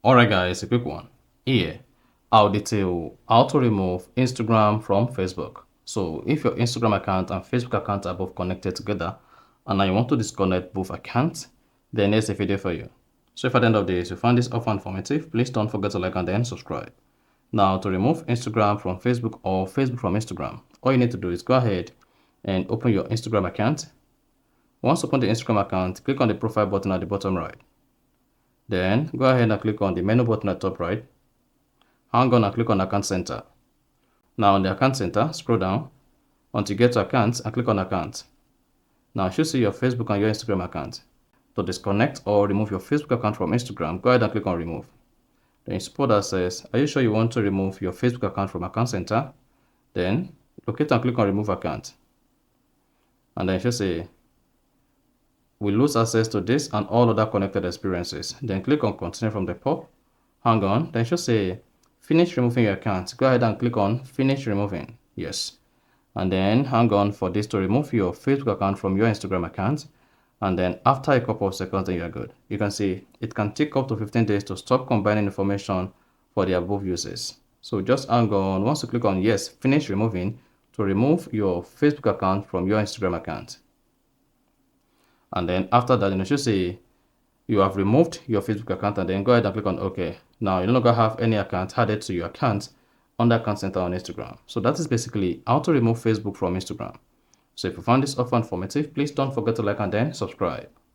Alright guys, a quick one. Here, I'll detail how to remove Instagram from Facebook. So if your Instagram account and Facebook account are both connected together and now you want to disconnect both accounts, then there's a video for you. So if at the end of this you find this offer informative, please don't forget to like and then subscribe. Now to remove Instagram from Facebook or Facebook from Instagram, all you need to do is go ahead and open your Instagram account. Once open the Instagram account, click on the profile button at the bottom right. Then go ahead and click on the menu button at the top right. Hang on and click on Account Center. Now on the Account Center, scroll down until you get to Accounts and click on Accounts. Now you should see your Facebook and your Instagram account. To disconnect or remove your Facebook account from Instagram, go ahead and click on Remove. Then you support that says, are you sure you want to remove your Facebook account from Account Center? Then locate and click on Remove Account. And then you should say, we lose access to this and all other connected experiences. Then click on Continue from the pop. Hang on, then it should say finish removing your account. Go ahead and click on Finish Removing. Yes. And then hang on for this to remove your Facebook account from your Instagram account. And then after a couple of seconds, then you are good. You can see it can take up to 15 days to stop combining information for the above uses. So just hang on. Once you click on Yes, Finish Removing to remove your Facebook account from your Instagram account. And then after that, you should say you have removed your Facebook account, and then go ahead and click on OK. Now you no longer have any account added to your account under Account Center on Instagram. So that is basically how to remove Facebook from Instagram. So if you found this offer informative, please don't forget to like and then subscribe.